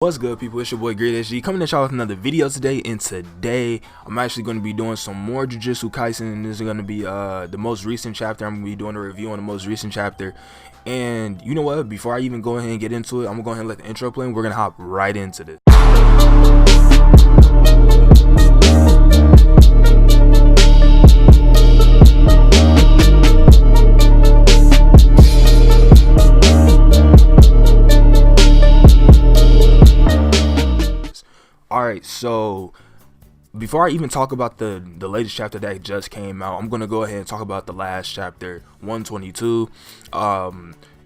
What's good, people? It's your boy GreedHD coming at y'all with another video today. And today I'm actually going to be doing some more Jujutsu Kaisen, and this is going to be the most recent chapter. I'm going to be doing a review on the most recent chapter. And you know what, before I even go ahead and get into it, I'm going to go ahead and let the intro play, and we're going to hop right into this. Alright, so before I even talk about the latest chapter that just came out, I'm going to go ahead and talk about the last chapter, 122. In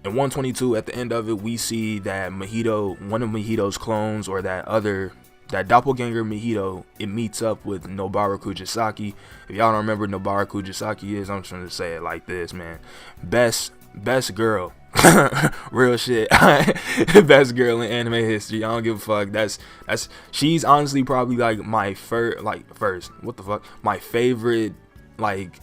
122, at the end of it, we see that Mahito, one of Mahito's clones, or that doppelganger Mahito, it meets up with Nobara Kugisaki. If y'all don't remember who Nobara Kugisaki is, I'm just going to say it like this, man. Best girl. Real shit. Best girl in anime history. I don't give a fuck. She's honestly probably like my my favorite like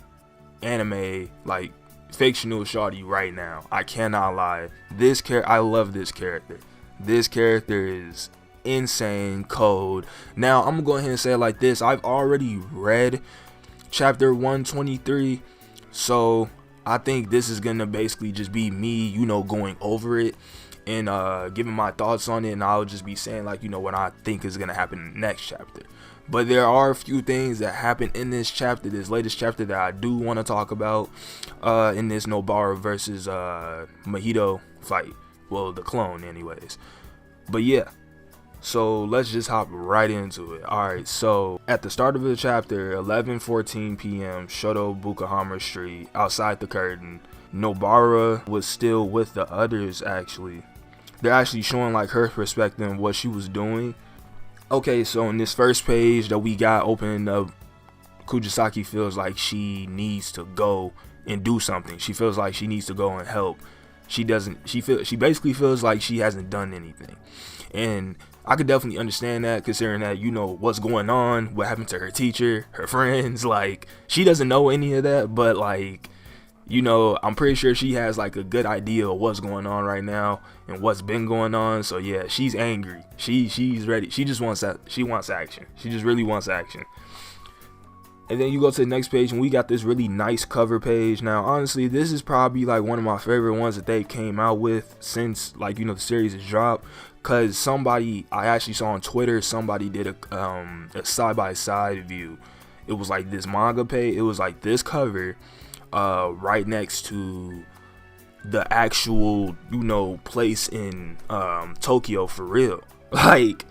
anime like fictional shawty right now. I cannot lie. I love this character. This character is insane cold. Now I'm gonna go ahead and say it like this. I've already read chapter 123, so I think this is gonna basically just be me, you know, going over it and giving my thoughts on it, and I'll just be saying, like, you know, what I think is gonna happen in the next chapter. But there are a few things that happen in this chapter, this latest chapter, that I do want to talk about in this Nobara versus Mahito fight. Well, the clone anyways. But yeah, so let's just hop right into it. Alright, so at the start of the chapter, 11:14 p.m. Shoto Bukahammer Street, outside the curtain. Nobara was still with the others, actually. They're actually showing like her perspective and what she was doing. Okay, so in this first page that we got opened up, Kugisaki feels like she needs to go and do something. She feels like she needs to go and help. She basically feels like she hasn't done anything. And I could definitely understand that, considering that, you know, what's going on, what happened to her teacher, her friends. Like, she doesn't know any of that, but like, you know, I'm pretty sure she has like a good idea of what's going on right now and what's been going on. So yeah, she's angry. She's ready. She just wants that. She wants action. She just really wants action. And then you go to the next page, and we got this really nice cover page. Now, honestly, this is probably like one of my favorite ones that they came out with since, like, you know, the series has dropped. Cause I actually saw on Twitter, somebody did a side-by-side view. It was like this manga page. It was like this cover, right next to the actual, you know, place in Tokyo for real. Like,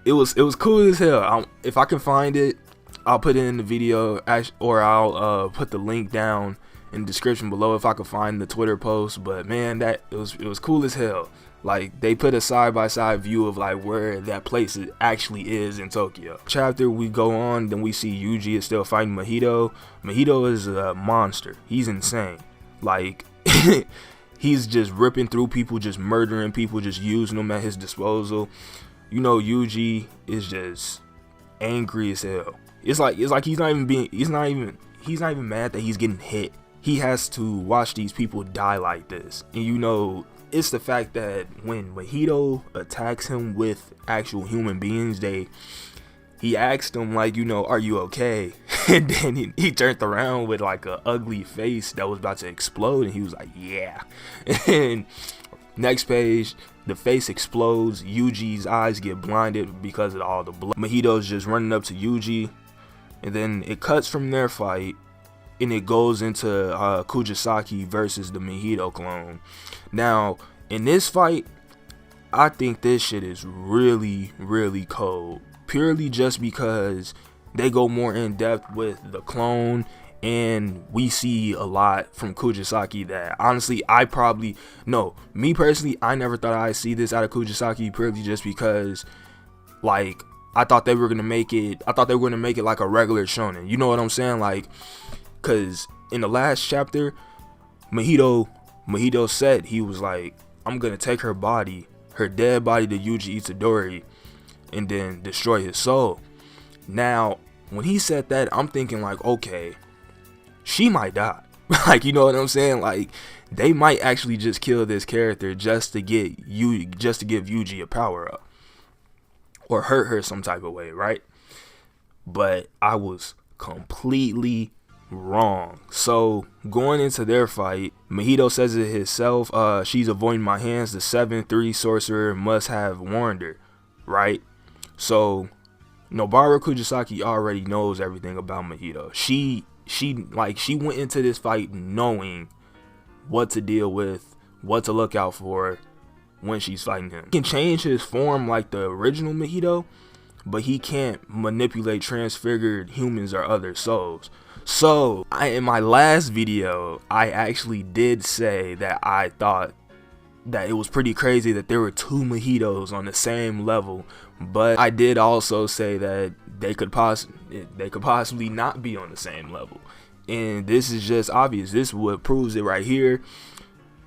it was cool as hell. If I can find it, I'll put it in the video, or I'll put the link down in the description below if I can find the Twitter post. But man, it was cool as hell. Like, they put a side-by-side view of like where that place actually is in Tokyo. Chapter we go on, then we see Yuji is still fighting Mahito. Mahito is a monster. He's insane. Like, he's just ripping through people, just murdering people, just using them at his disposal. You know, Yuji is just angry as hell. It's like he's not even mad that he's getting hit. He has to watch these people die like this. And you know, it's the fact that when Mahito attacks him with actual human beings, he asked him, like, you know, are you okay? And then he turned around with like a ugly face that was about to explode, and he was like, yeah. And next page, the face explodes. Yuji's eyes get blinded because of all the blood. Mahito's just running up to Yuji, and then it cuts from their fight, and it goes into Kugisaki versus the Mahito clone. Now, in this fight, I think this shit is really, really cold. Purely just because they go more in depth with the clone, and we see a lot from Kugisaki that honestly, me personally, I never thought I'd see this out of Kugisaki, purely just because, like, I thought they were gonna make it like a regular shonen. You know what I'm saying? Like, cause in the last chapter, Mahito said, he was like, I'm gonna take her dead body to Yuji Itadori, and then destroy his soul. Now, when he said that, I'm thinking like, okay, she might die. Like, you know what I'm saying? Like, they might actually just kill this character just to give Yuji a power up. or hurt her some type of way, right? But I was completely wrong. So going into their fight, Mahito says it himself, she's avoiding my hands. The 7-3 sorcerer must have warned her, right? So Nobara Kugisaki already knows everything about Mahito. She went into this fight knowing what to deal with, what to look out for when she's fighting him. He can change his form like the original Mahito, but he can't manipulate transfigured humans or other souls. So in my last video, I actually did say that I thought that it was pretty crazy that there were 2 Mahitos on the same level, but I did also say that they could possibly not be on the same level. And this is just obvious. This is what proves it right here.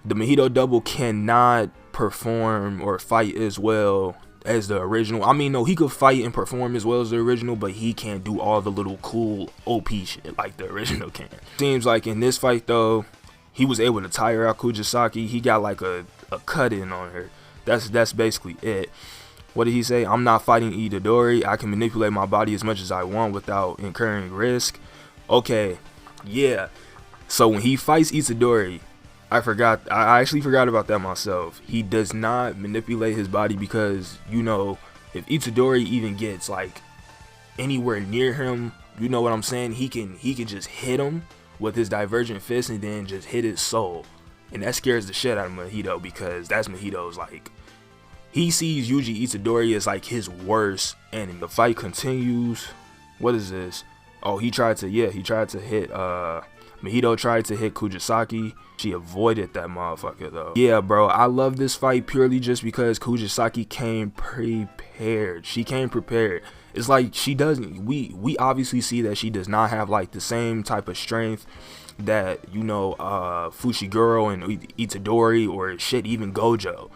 The Mahito double cannot perform or fight as well as the original. I mean, no, he could fight and perform as well as the original, but he can't do all the little cool OP shit like the original can. Seems like in this fight though, he was able to tire out Kugisaki. He got like a cut in on her. That's basically it. What did he say? I'm not fighting Itadori. I can manipulate my body as much as I want without incurring risk. Okay, yeah. So when he fights Itadori, I actually forgot about that myself. He does not manipulate his body because, you know, if Itadori even gets like anywhere near him, you know what I'm saying, he can just hit him with his divergent fist and then just hit his soul. And that scares the shit out of Mahito, because that's Mahito's, like, he sees Yuji Itadori as like his worst enemy. The fight continues. What is this? Oh, he tried to hit Mahito tried to hit Kugisaki. She avoided that motherfucker though. Yeah, bro, I love this fight purely just because Kugisaki came prepared. She came prepared. It's like she doesn't, we obviously see that she does not have like the same type of strength that, you know, Fushiguro and Itadori, or shit, even Gojo.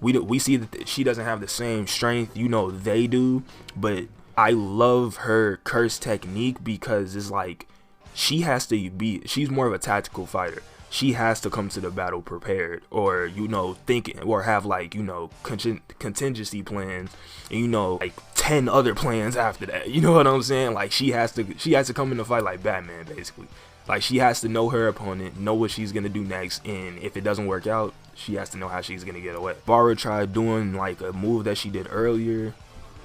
We see that she doesn't have the same strength, you know, they do. But I love her curse technique because it's like she's more of a tactical fighter. She has to come to the battle prepared, or, you know, thinking, or have like, you know, contingency plans, and, you know, like 10 other plans after that. You know what I'm saying? Like she has to come in the fight like Batman, basically. Like she has to know her opponent, know what she's gonna do next, and if it doesn't work out, she has to know how she's gonna get away. Bara tried doing like a move that she did earlier,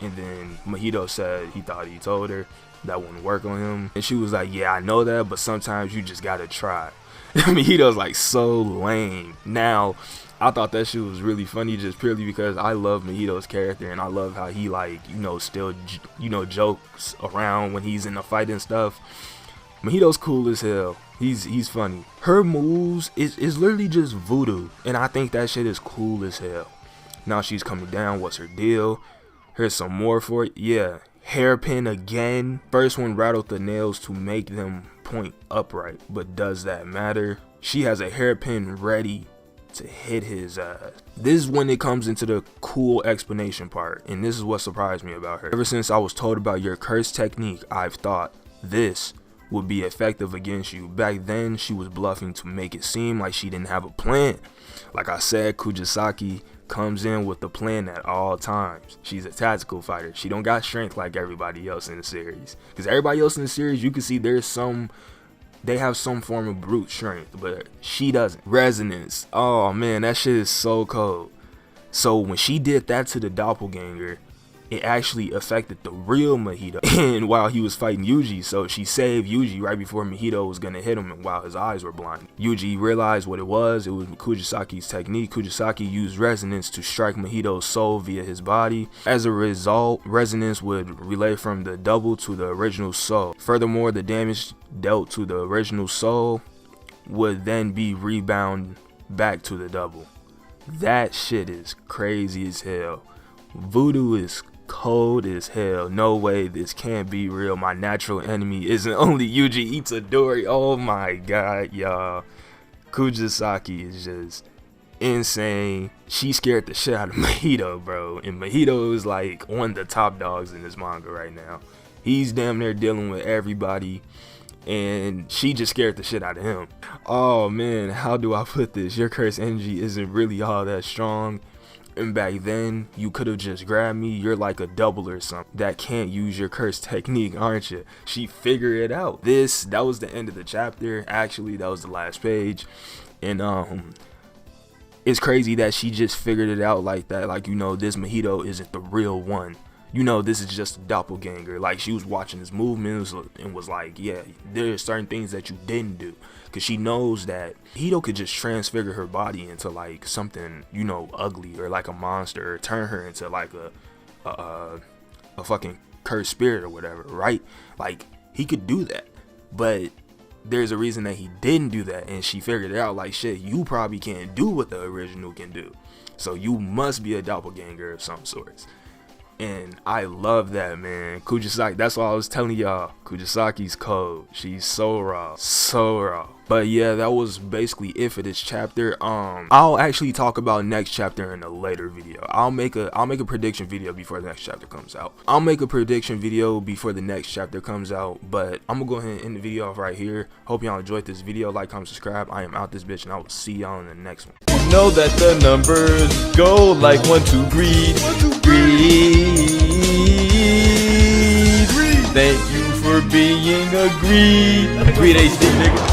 and then Mahito said he thought he told her that wouldn't work on him, and she was like, yeah, I know that, but sometimes you just gotta try. Mahito's like so lame. Now, I thought that shit was really funny just purely because I love Mahito's character, and I love how he, like, you know, still, you know, jokes around when he's in the fight and stuff. Mahito's cool as hell. He's funny. Her moves is literally just voodoo, and I think that shit is cool as hell. Now she's coming down. What's her deal? Here's some more for it. Yeah, hairpin again. First one rattled the nails to make them point upright, but does that matter? She has a hairpin ready to hit his ass. This is when it comes into the cool explanation part, and this is what surprised me about her. Ever since I was told about your curse technique, I've thought this would be effective against you. Back then, she was bluffing to make it seem like she didn't have a plan. Like I said, Kugisaki comes in with the plan at all times. She's a tactical fighter. She don't got strength like everybody else in the series. Because everybody else in the series, you can see they have some form of brute strength, but she doesn't. Resonance. Oh man, that shit is so cold. So when she did that to the doppelganger, it actually affected the real Mahito, and while he was fighting Yuji, so she saved Yuji right before Mahito was gonna hit him, and while his eyes were blind. Yuji realized what it was Kugisaki's technique. Kugisaki used resonance to strike Mahito's soul via his body. As a result, resonance would relay from the double to the original soul. Furthermore, the damage dealt to the original soul would then be rebound back to the double. That shit is crazy as hell. Voodoo is cold as hell. No way, this can't be real. My natural enemy isn't only Yuji Itadori. Oh my god, y'all. Kugisaki is just insane. She scared the shit out of Mahito, bro. And Mahito is like one of the top dogs in this manga right now. He's damn near dealing with everybody, and she just scared the shit out of him. Oh man, how do I put this? Your curse energy isn't really all that strong. And back then, you could have just grabbed me. You're like a double or something that can't use your curse technique, aren't you? She figured it out. That was the end of the chapter. Actually, that was the last page. And it's crazy that she just figured it out like that. Like, you know, this Mahito isn't the real one. You know, this is just a doppelganger. Like, she was watching his movements and was like, yeah, there are certain things that you didn't do. Because she knows that Mahito could just transfigure her body into like something, you know, ugly or like a monster, or turn her into like a fucking cursed spirit or whatever, right? Like, he could do that. But there's a reason that he didn't do that, and she figured it out. Like, shit, you probably can't do what the original can do, so you must be a doppelganger of some sorts. And I love that, man. Kugisaki, that's why I was telling y'all, Kugisaki's cold. She's so raw, so raw. But yeah, that was basically it for this chapter. I'll actually talk about next chapter in a later video. I'll make a prediction video before the next chapter comes out. But I'm gonna go ahead and end the video off right here. Hope y'all enjoyed this video. Like, comment, subscribe. I am out this bitch, and I will see y'all in the next one. Know that the numbers go like 1, 2, greed. Thank you for being a GreedHD, nigga.